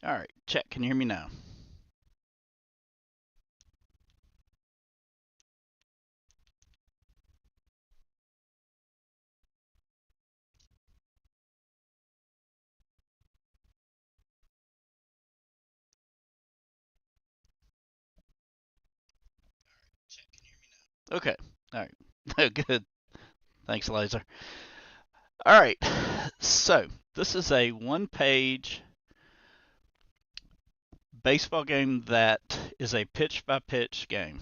All right, check. Can you hear me now? Okay. All right. Good. Thanks, Laser. All right. So this is a one-page baseball game that is a pitch-by-pitch game.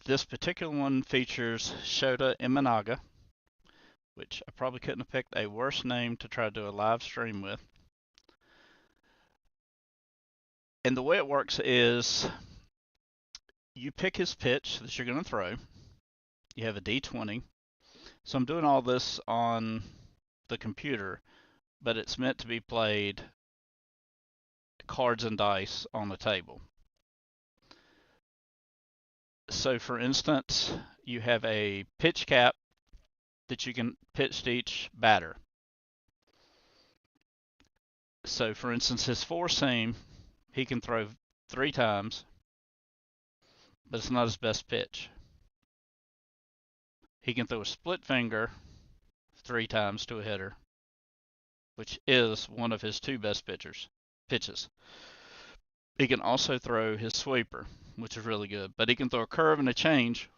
This particular one features Shota Imanaga, which I probably couldn't have picked a worse name to try to do a live stream with. And the way it works is you pick his pitch that you're going to throw. You have a D20. So I'm doing all this on the computer, but it's meant to be played cards and dice on the table. So for instance, you have a pitch cap that you can pitch to each batter. So for instance, his four seam, he can throw 3 times, but it's not his best pitch. He can throw a split finger 3 times to a hitter, which is one of his 2 best pitches. He can also throw his sweeper, which is really good, but he can throw a curve and a change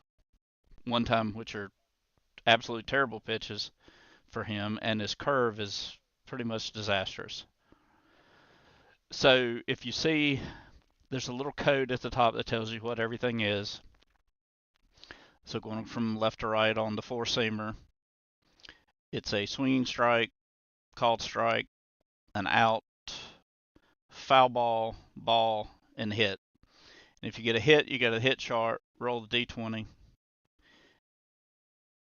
1 time, which are absolutely terrible pitches for him, and his curve is pretty much disastrous. So if you see, there's a little code at the top that tells you what everything is. So going from left to right on the four seamer, it's a swinging strike, called strike, an out, foul ball, ball, and hit. And if you get a hit, you get a hit chart, roll the D20,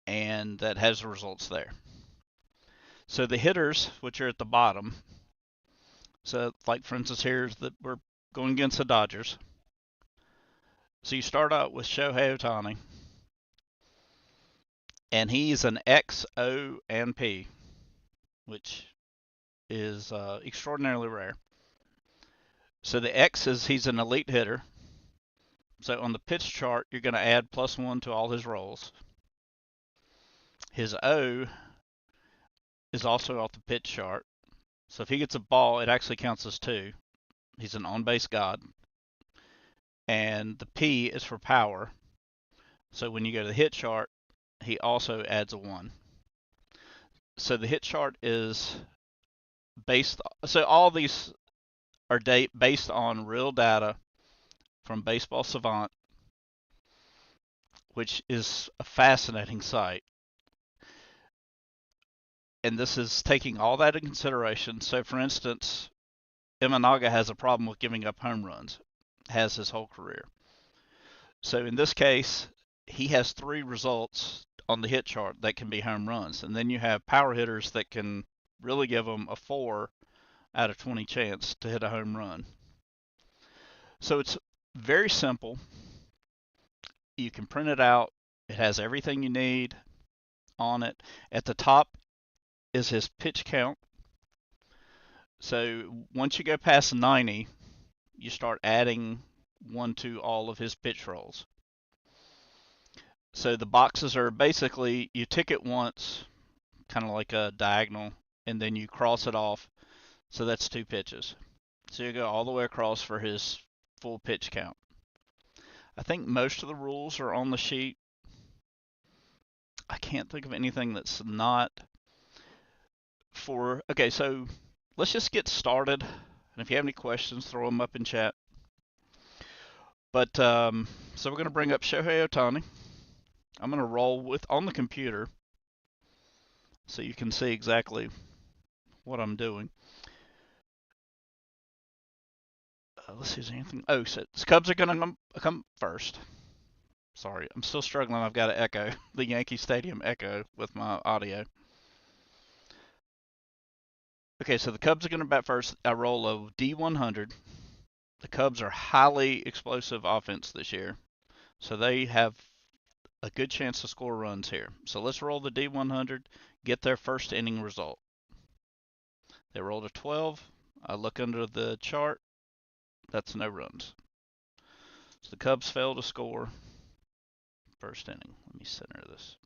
and that has the results there. So the hitters, which are at the bottom, so like for instance here's that we're going against the Dodgers. So you start out with Shohei Ohtani, and he's an X, O, and P, which is extraordinarily rare. So the X is he's an elite hitter. So on the pitch chart, you're going to add +1 to all his rolls. His O is also off the pitch chart. So if he gets a ball, it actually counts as 2. He's an on-base god. And the P is for power. So when you go to the hit chart, he also adds a 1. So the hit chart is so all these are based on real data from Baseball Savant, which is a fascinating site. And this is taking all that into consideration. So for instance, Imanaga has a problem with giving up home runs, has his whole career. So in this case, he has 3 results on the hit chart that can be home runs. And then you have power hitters that can really give them a 4 out of 20 chance to hit a home run. So it's very simple. You can print it out. It has everything you need on it. At the top is his pitch count. So once you go past 90, you start adding 1 to all of his pitch rolls. So the boxes are basically you tick it once, kind of like a diagonal, and then you cross it off. So that's 2 pitches. So you go all the way across for his full pitch count. I think most of the rules are on the sheet. I can't think of anything that's not for. Okay, so let's just get started. And if you have any questions, throw them up in chat. But so we're going to bring up Shohei Ohtani. I'm going to roll with on the computer so you can see exactly what I'm doing. Let's see, is there anything? Oh, so the Cubs are going to come first. Sorry, I'm still struggling. I've got to echo the Yankee Stadium echo with my audio. Okay, so the Cubs are going to bat first. I roll a D100. The Cubs are highly explosive offense this year, so they have a good chance to score runs here. So let's roll the D100, get their first inning result. They rolled a 12. I look under the chart. That's no runs. So the Cubs fail to score first inning. Let me center this.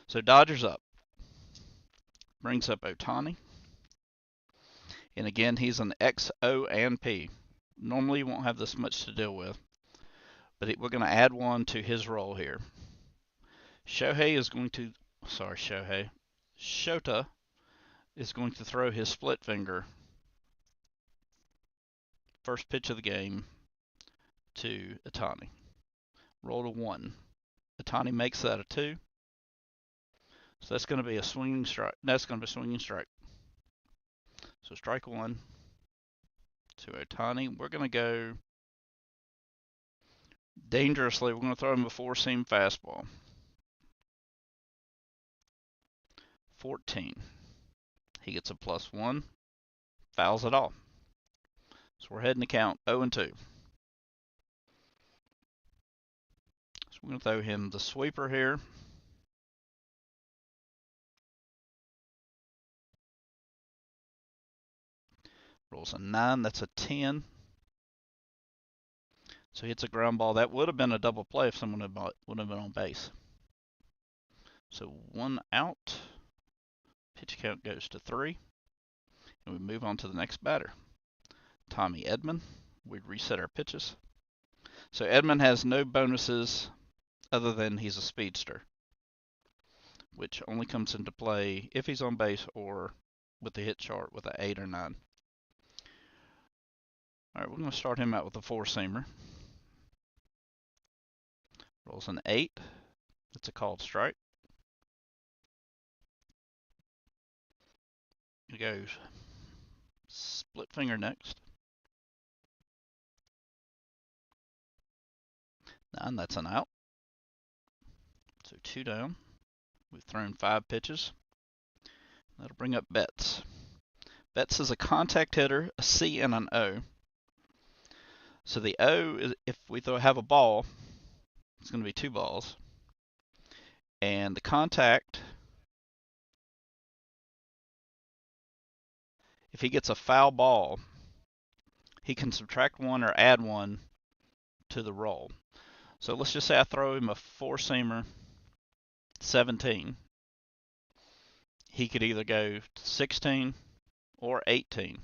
So Dodgers up. Brings up Ohtani. And again, he's an X, O, and P. Normally you won't have this much to deal with, but we're going to add one to his role here. Shota is going to throw his split finger first pitch of the game to Ohtani. Roll to 1. Ohtani makes that a 2. So that's going to be a swinging strike. That's going to be a swinging strike. So strike 1 to Ohtani. We're going to go dangerously. We're going to throw him a 4-seam fastball. 14. He gets a +1. Fouls it all. So we're heading to count 0-2. So we're going to throw him the sweeper here. Rolls a 9. That's a 10. So he hits a ground ball. That would have been a double play if someone would have been on base. So 1 out. Pitch count goes to 3. And we move on to the next batter. Tommy Edman. We reset our pitches. So Edman has no bonuses other than he's a speedster, which only comes into play if he's on base or with the hit chart with an 8 or 9. All right, we're going to start him out with a 4-seamer. Rolls an 8. That's a called strike. He goes split finger next. 9, that's an out. So 2 down. We've thrown 5 pitches. That'll bring up Betts. Betts is a contact hitter, a C and an O. So the O is if we have a ball, it's going to be 2 balls. And the contact, if he gets a foul ball, he can subtract 1 or add 1 to the roll. So let's just say I throw him a 4-seamer, 17. He could either go 16 or 18.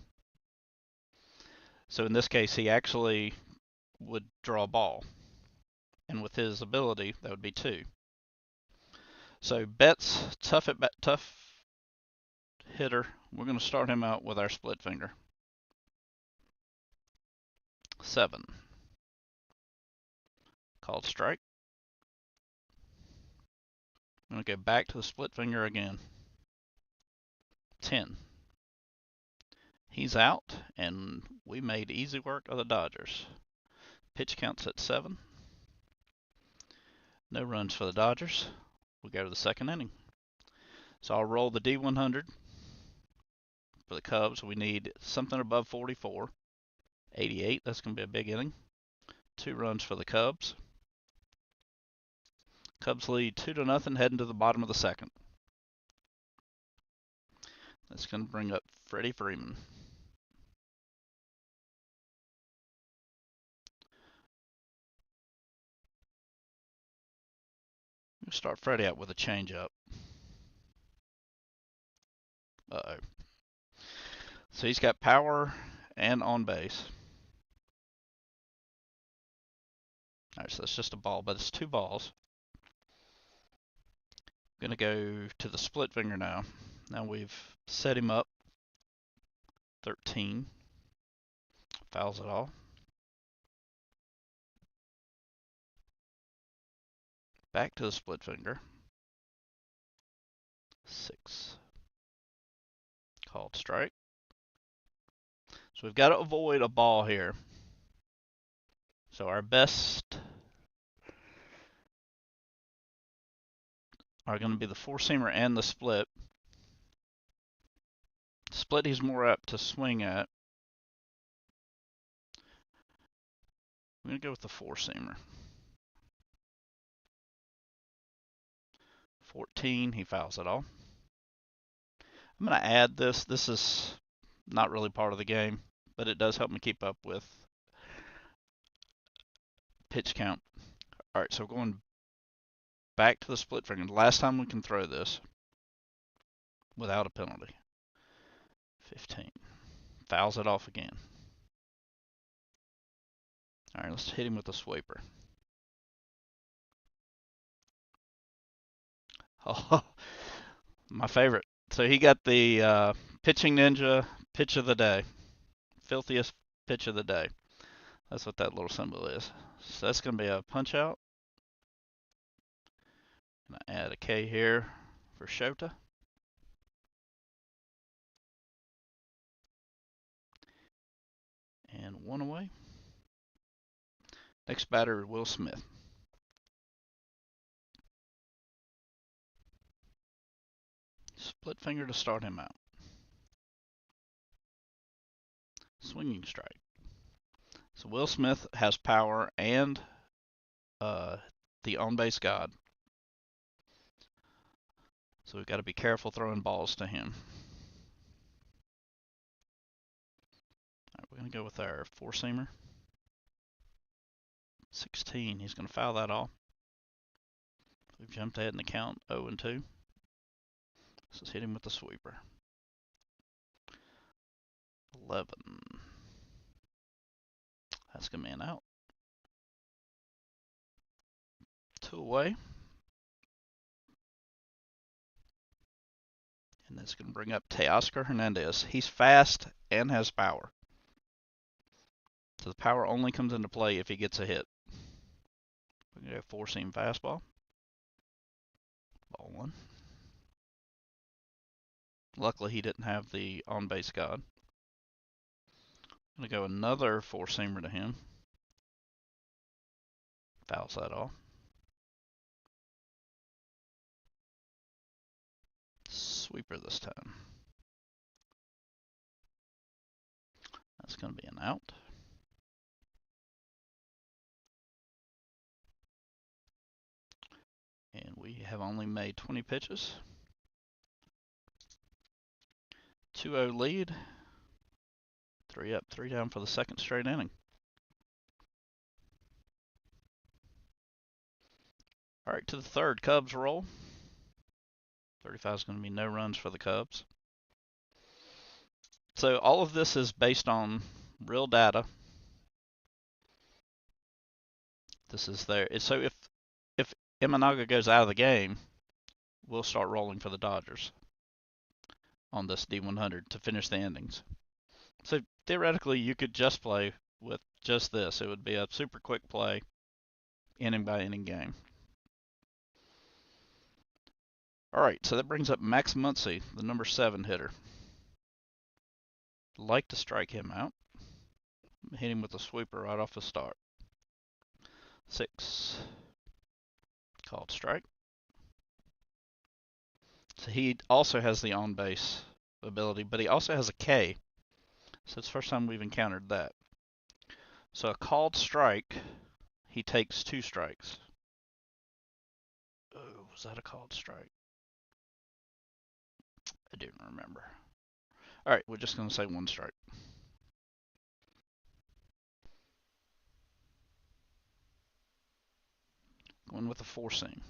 So in this case, he actually would draw a ball. And with his ability, that would be 2. So Betts, tough hitter. We're going to start him out with our split finger. 7. Called strike. I'm going to go back to the split finger again. 10. He's out, and we made easy work of the Dodgers. Pitch counts at 7. No runs for the Dodgers. We go to the second inning. So I'll roll the D100 for the Cubs. We need something above 44. 88, that's going to be a big inning. 2 runs for the Cubs. Cubs lead 2-0 heading to the bottom of the second. That's going to bring up Freddie Freeman. We'll start Freddie out with a changeup. Uh-oh. So he's got power and on base. All right, so that's just a ball, but it's 2 balls. I'm going to go to the split finger now. Now we've set him up. 13. Fouls it all. Back to the split finger. 6. Called strike. So we've got to avoid a ball here. So our best are going to be the 4-seamer and the split. Split he's more apt to swing at. I'm going to go with the 4-seamer. 14, he fouls it all. I'm going to add this. This is not really part of the game, but it does help me keep up with pitch count. All right, so going back to the split finger. The last time we can throw this without a penalty. 15. Fouls it off again. All right, let's hit him with a sweeper. Oh, my favorite. So he got the pitching ninja pitch of the day. Filthiest pitch of the day. That's what that little symbol is. So that's going to be a punch out. I'm going to add a K here for Shota. And 1 away. Next batter, Will Smith. Split finger to start him out. Swinging strike. So Will Smith has power and the on-base god. So we've got to be careful throwing balls to him. All right, we're going to go with our four-seamer. 16. He's going to foul that off. We've jumped ahead in the count, 0-2. So let's hit him with the sweeper. 11. That's going to be an out. 2 away. And that's going to bring up Teoscar Hernandez. He's fast and has power. So the power only comes into play if he gets a hit. We're going to go four-seam fastball. Ball 1. Luckily, he didn't have the on-base god. I'm going to go another four-seamer to him. Fouls that off. Sweeper this time. That's going to be an out. And we have only made 20 pitches. 2-0 lead. 3 up, 3 down for the second straight inning. All right, to the third. Cubs roll. 35 is going to be no runs for the Cubs. So all of this is based on real data. This is there. So if Imanaga goes out of the game, we'll start rolling for the Dodgers on this D100 to finish the innings. So theoretically, you could just play with just this. It would be a super quick play, inning by inning game. All right, so that brings up Max Muncy, the number 7 hitter. Like to strike him out. Hit him with a sweeper right off the start. 6. Called strike. So he also has the on-base ability, but he also has a K. So it's the first time we've encountered that. So a called strike, he takes 2 strikes. Oh, was that a called strike? I don't remember. All right, we're just going to say 1 strike. Going with a 4-seam.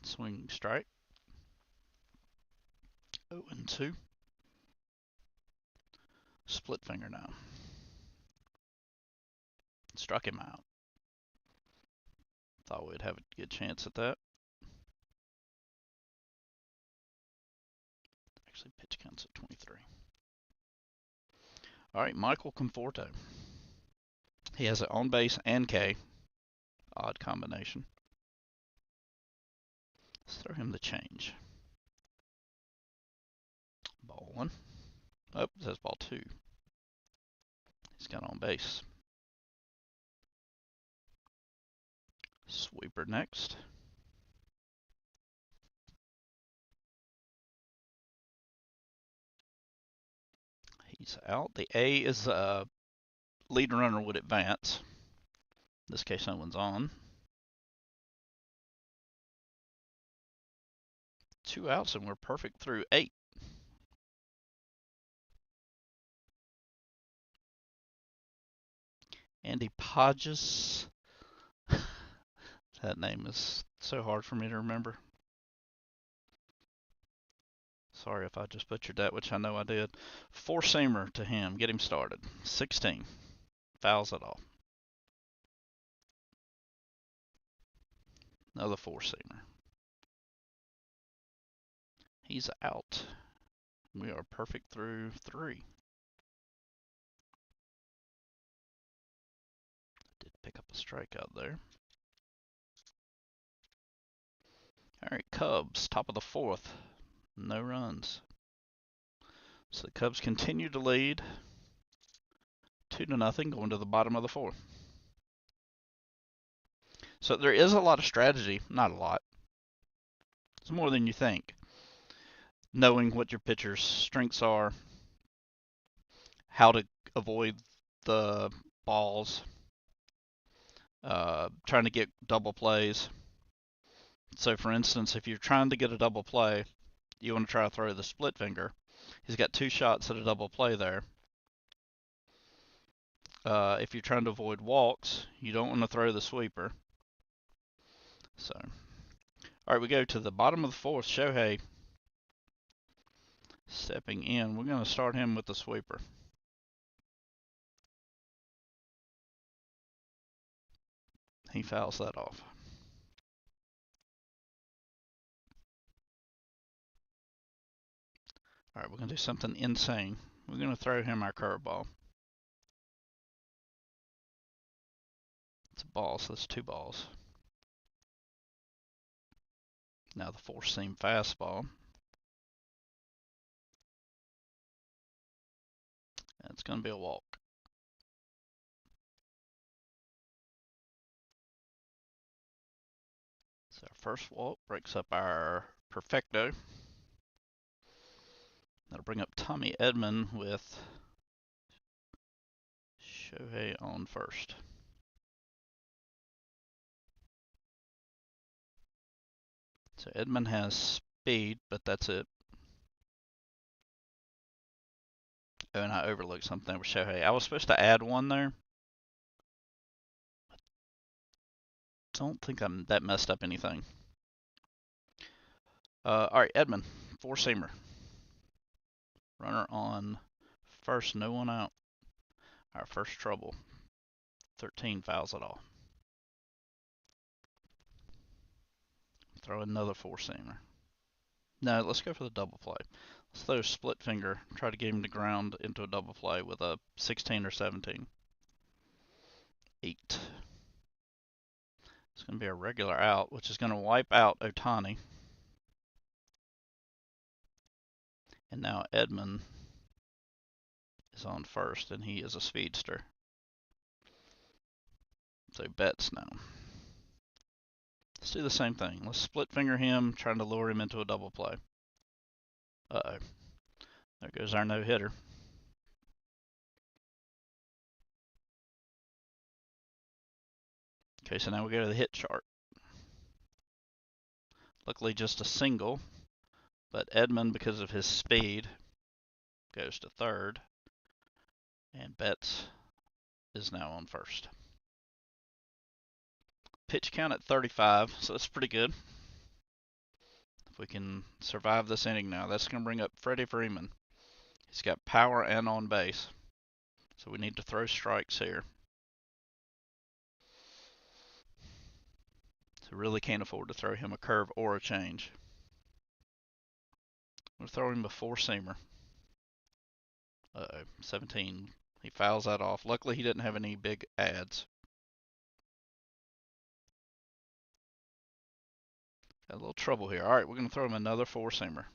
Swinging strike. 0-2. Split finger now. Struck him out. Thought we'd have a good chance at that. Actually, pitch counts at 23. All right, Michael Conforto. He has an on base and K. Odd combination. Let's throw him the change. Ball 1. Oh, it says ball 2. He's got on base. Sweeper next. He's out. The A is lead runner would advance. In this case, no one's on. 2 outs, and we're perfect through 8. Andy Podges. That name is so hard for me to remember. Sorry if I just butchered that, which I know I did. Four-seamer to him. Get him started. 16. Fouls it off. Another four-seamer. He's out. We are perfect through 3. Did pick up a strikeout there. All right, Cubs, top of the 4th. No runs. So the Cubs continue to lead 2-0 going to the bottom of the 4th. So there is a lot of strategy. Not a lot. It's more than you think. Knowing what your pitcher's strengths are, how to avoid the balls, trying to get double plays. So for instance, if you're trying to get a double play, you want to try to throw the split finger. He's got 2 shots at a double play there. If you're trying to avoid walks, you don't want to throw the sweeper. So, all right, we go to the bottom of the 4th. Shohei stepping in. We're going to start him with the sweeper. He fouls that off. All right, we're going to do something insane. We're going to throw him our curveball. It's a ball, so that's 2 balls. Now the 4-seam fastball. That's going to be a walk. So our first walk breaks up our perfecto. That'll bring up Tommy Edman with Shohei on first. So Edman has speed, but that's it. Oh, and I overlooked something with Shohei. I was supposed to add 1 there. Don't think I'm that messed up anything. All right, Edman, 4-seamer. Runner on first, no one out. Our first trouble. 13 fouls it off. Throw another 4-seamer. No, let's go for the double play. Let's throw a split finger, try to get him to ground into a double play with a 16 or 17. 8. It's going to be a regular out, which is going to wipe out Ohtani. And now Edman is on first, and he is a speedster. So Betts now. Let's do the same thing. Let's split finger him, trying to lure him into a double play. Uh-oh. There goes our no-hitter. Okay, so now we go to the hit chart. Luckily just a single, but Edman, because of his speed, goes to third, and Betts is now on first. Pitch count at 35, so that's pretty good. If we can survive this inning now, that's going to bring up Freddie Freeman. He's got power and on base, so we need to throw strikes here. So really can't afford to throw him a curve or a change. We'll throw him a 4-seamer. Uh-oh, 17. He fouls that off. Luckily, he didn't have any big ads. Got a little trouble here. All right, we're going to throw him another 4-seamer.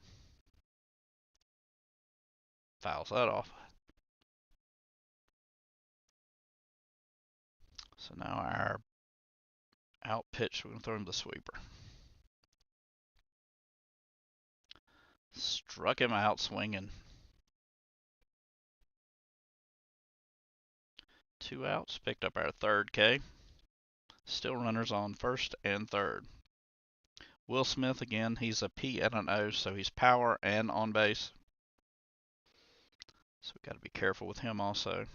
Fouls that off. So now our out pitch, we're going to throw him the sweeper. Struck him out swinging. 2 outs, picked up our third K. Still runners on first and third. Will Smith, again, he's a P and an O, so he's power and on base. So we've got to be careful with him also. I'm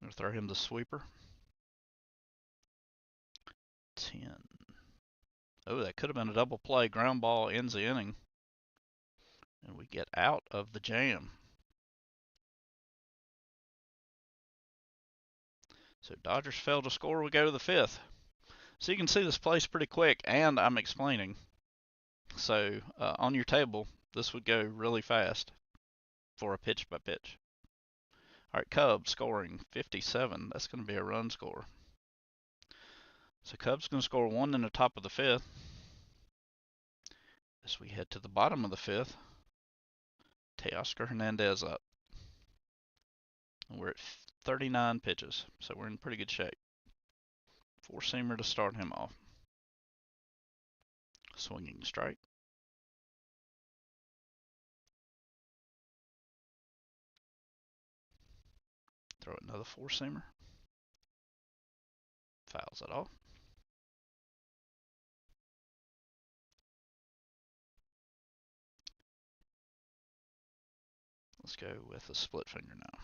going to throw him the sweeper. 10. Oh, that could have been a double play. Ground ball ends the inning. And we get out of the jam. So Dodgers fail to score. We go to the 5th. So you can see this plays pretty quick, and I'm explaining. So on your table, this would go really fast for a pitch by pitch. All right, Cubs scoring 57. That's going to be a run score. So Cubs going to score 1 in the top of the 5th. As we head to the bottom of the 5th, Teoscar Hernandez up. And we're at 39 pitches, so we're in pretty good shape. Four-seamer to start him off. Swinging strike. Throw another four-seamer. Fouls it off. Let's go with a split finger now.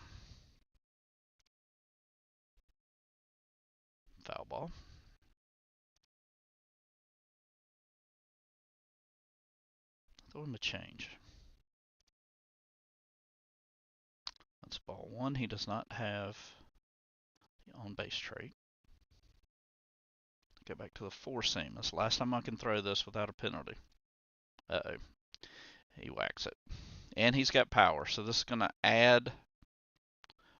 Foul ball. Throw him a change. That's ball 1. He does not have the on-base trait. Go back to the four-seam. That's the last time I can throw this without a penalty. Uh-oh. He whacks it. And he's got power, so this is going to add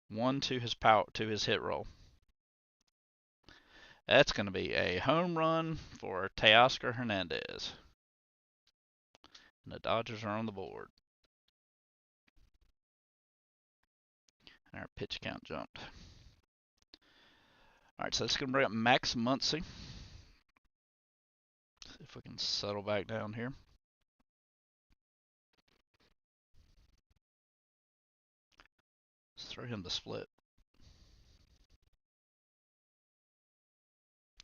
1 to his power, to his hit roll. That's going to be a home run for Teoscar Hernandez. And the Dodgers are on the board. And our pitch count jumped. All right, so that's going to bring up Max Muncy. See if we can settle back down here. Let's throw him the split.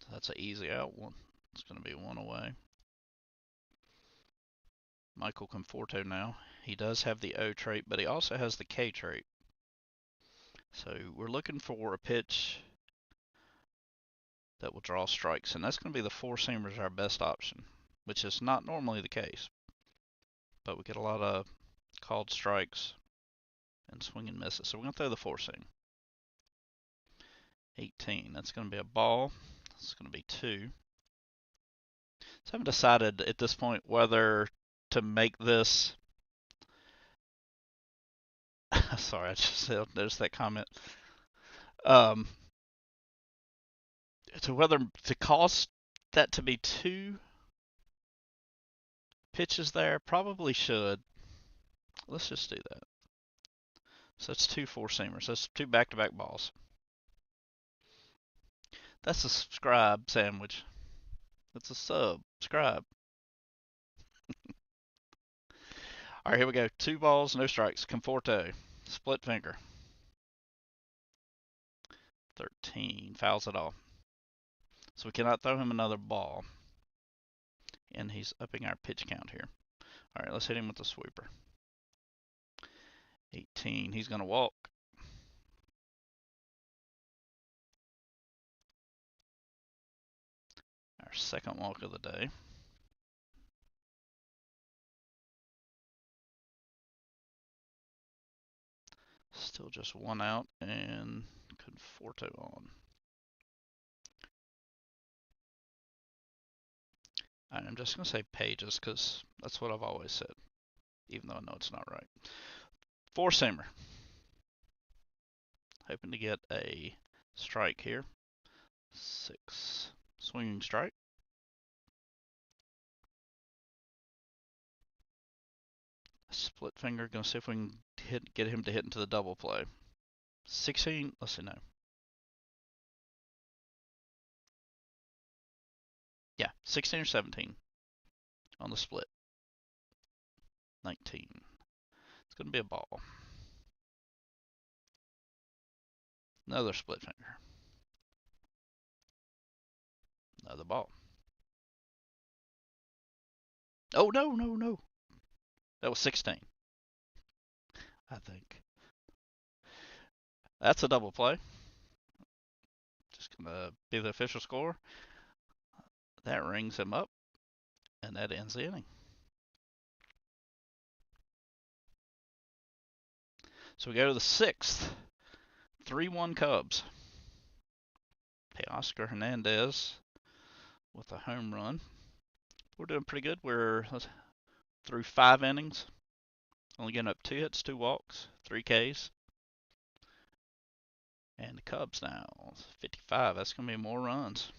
So that's an easy out one. It's going to be 1 away. Michael Conforto now. He does have the O trait, but he also has the K trait. So we're looking for a pitch that will draw strikes, and that's going to be the four-seamer is our best option, which is not normally the case. But we get a lot of called strikes and swing and misses. So we're going to throw the four-seam. 18. That's going to be a ball. It's going to be 2. So I haven't decided at this point whether to make this. Sorry, I just noticed that comment. So whether to cause that to be 2 pitches there, probably should. Let's just do that. So that's 2 four-seamers. That's 2 back-to-back balls. That's a subscribe sandwich. That's a subscribe. All right, here we go. 2 balls, no strikes. Conforto, split finger. 13, fouls it off. So we cannot throw him another ball. And he's upping our pitch count here. All right, let's hit him with the sweeper. 18, he's going to walk. Our second walk of the day. Still just 1 out and Conforto on. I'm just going to say pages because that's what I've always said, even though I know it's not right. Four-seamer. Hoping to get a strike here. 6. Swinging strike. Split finger. Going to see if we can get him to hit into the double play. 16. Let's see, no. Yeah, 16 or 17 on the split. 19. It's going to be a ball. Another split finger. Another ball. Oh, no, no, no. That was 16, I think. That's a double play. Just going to be the official score. That rings him up, and that ends the inning. So we go to the sixth. 3-1 Cubs. Teoscar Hernandez with a home run. We're doing pretty good. We're through 5 innings. Only getting up 2 hits, 2 walks, 3 Ks. And the Cubs now, 55. That's going to be more runs.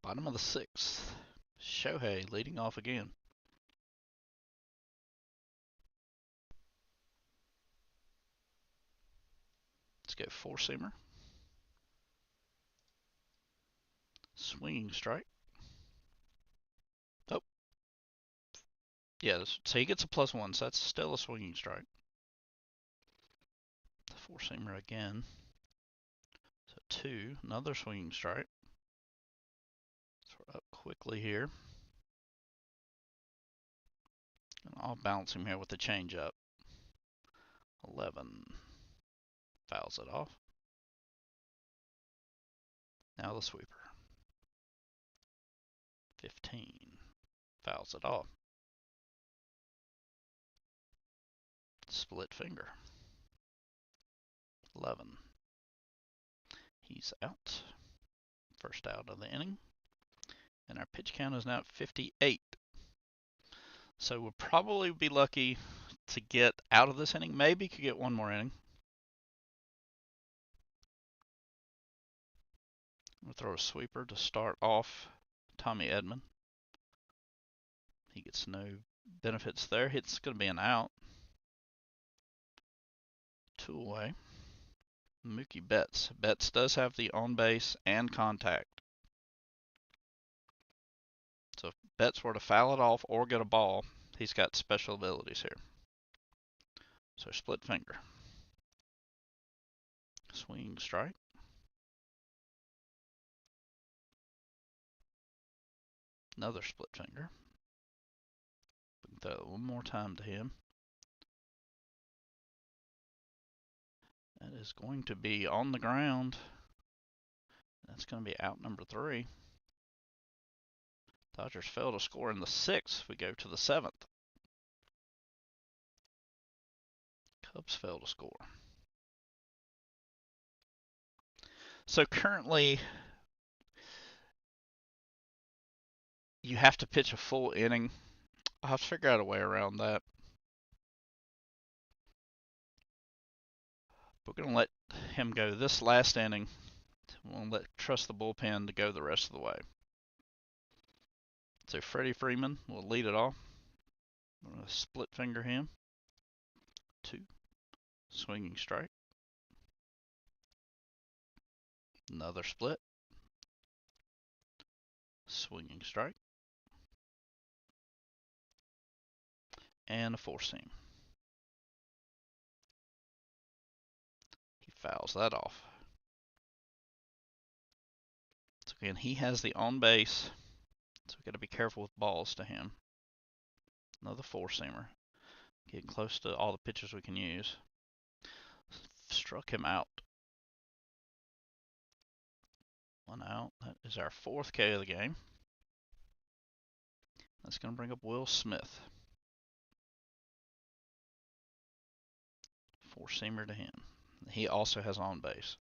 Bottom of the 6th. Shohei leading off again. Let's go 4-seamer. Swinging strike. Oh, yeah, so he gets a +1, so that's still a swinging strike. The 4-seamer again. So 2, another swinging strike. So we're up quickly here. And I'll balance him here with the changeup. 11. Fouls it off. Now the sweeper. 15. Fouls it off. Split finger. 11. He's out. First out of the inning. And our pitch count is now at 58. So we'll probably be lucky to get out of this inning. Maybe could get one more inning. We'll throw a sweeper to start off Tommy Edman. He gets no benefits there. It's going to be an out. 2 away. Mookie Betts. Betts does have the on base and contact. So if Betts were to foul it off or get a ball, he's got special abilities here. So split finger. Swing strike. Another split finger. We can throw it one more time to him. That is going to be on the ground. That's going to be out number 3. Dodgers fail to score in the 6th. We go to the 7th. Cubs fail to score. So currently, you have to pitch a full inning. I'll have to figure out a way around that. We're going to let him go this last inning. We'll trust the bullpen to go the rest of the way. So Freddie Freeman will lead it off. We're going to split finger him. 2. Swinging strike. Another split. Swinging strike. And a 4-seam. He fouls that off. So again, he has the on base. So we got to be careful with balls to him. Another 4-seamer. Getting close to all the pitches we can use. Struck him out. 1 out. That is our 4th K of the game. That's going to bring up Will Smith. 4-seamer to him. He also has on base.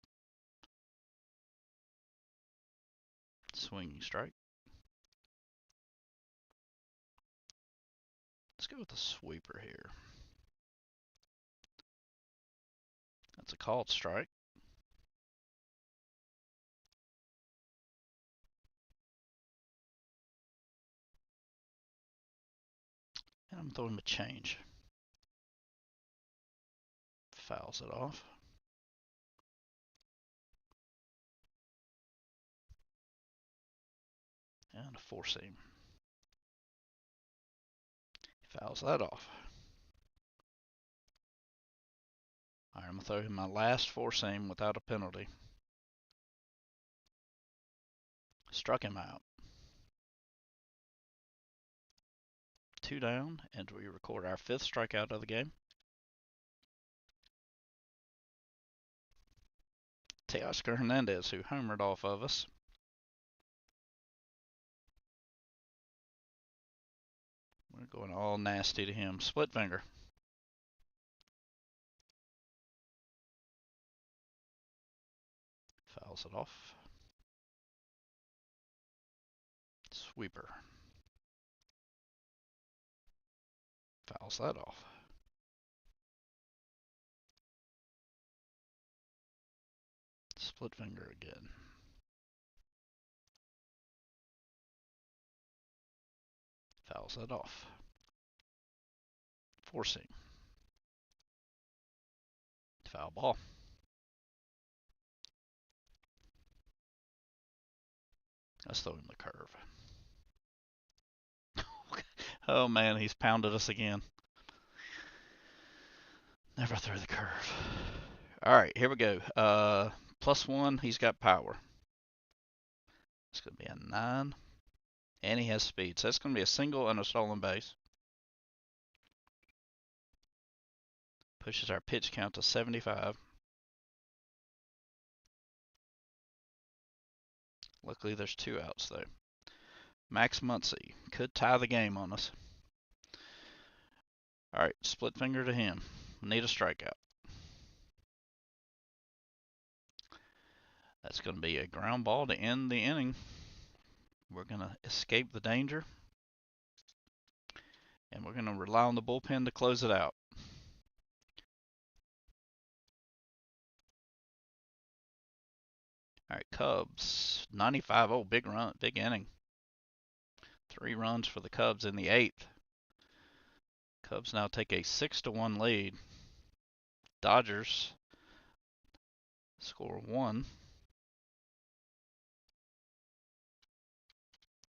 Swinging strike. Let's go with the sweeper here. That's a called strike. And I'm throwing him a change. Fouls it off. And a 4-seam. Fouls that off. All right, I'm going to throw him my last four seam without a penalty. Struck him out. 2 down, and we record our 5th strikeout of the game. Teoscar Hernandez, who homered off of us. We're going all nasty to him. Split finger. Fouls it off. Sweeper. Fouls that off. Split finger again. Fouls that off. 4 seam. Foul ball. Let's throw him the curve. Oh man, he's pounded us again. Never throw the curve. All right, here we go. +1, he's got power. It's going to be a 9. And he has speed. So that's going to be a single and a stolen base. Pushes our pitch count to 75. Luckily, there's 2 outs, though. Max Muncy could tie the game on us. All right, split finger to him. Need a strikeout. That's going to be a ground ball to end the inning. We're going to escape the danger. And we're going to rely on the bullpen to close it out. All right, Cubs, 95. Oh, big run, big inning. 3 runs for the Cubs in the 8th. Cubs now take a 6-1 lead. Dodgers score 1.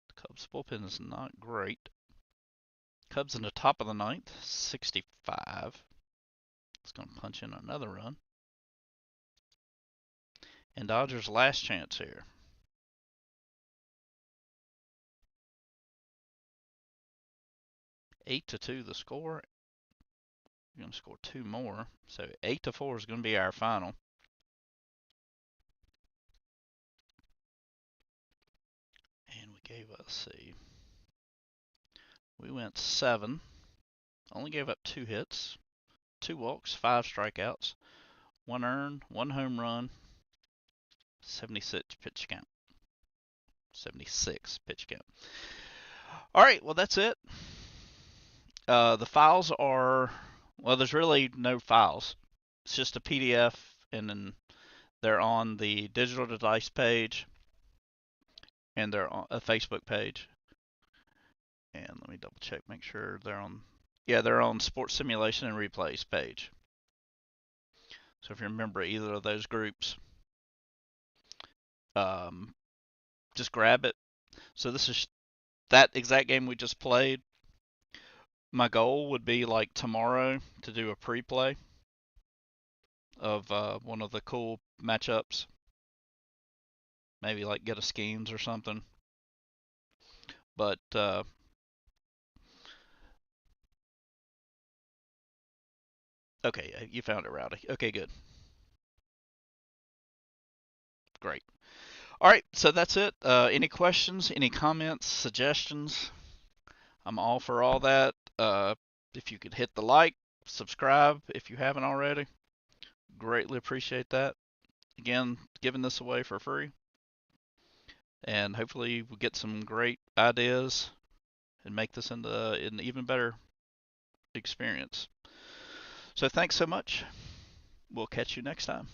The Cubs bullpen is not great. Cubs in the top of the 9th, 65. It's going to punch in another run. And Dodgers' last chance here. 8-2 the score. We're going to score 2 more. So 8-4 is going to be our final. And we gave up, see. We went 7. Only gave up 2 hits, 2 walks, 5 strikeouts, 1 earned, 1 home run, 76 pitch count. 76 pitch count. All right, well, that's it. The files are, well, there's really no files. It's just a PDF, and then they're on the Digital Device page, and they're on a Facebook page. And let me double check, make sure they're on, yeah, they're on Sports Simulation and Replays page. So if you remember either of those groups, just grab it. So this is that exact game we just played. My goal would be like tomorrow to do a pre-play of one of the cool matchups. Maybe like get a schemes or something. But okay, you found it, Rowdy. Okay, good. Great. All right, so that's it. Any questions, any comments, suggestions? I'm all for all that. If you could hit the like, subscribe if you haven't already. Greatly appreciate that. Again, giving this away for free. And hopefully we'll get some great ideas and make this into an even better experience. So thanks so much. We'll catch you next time.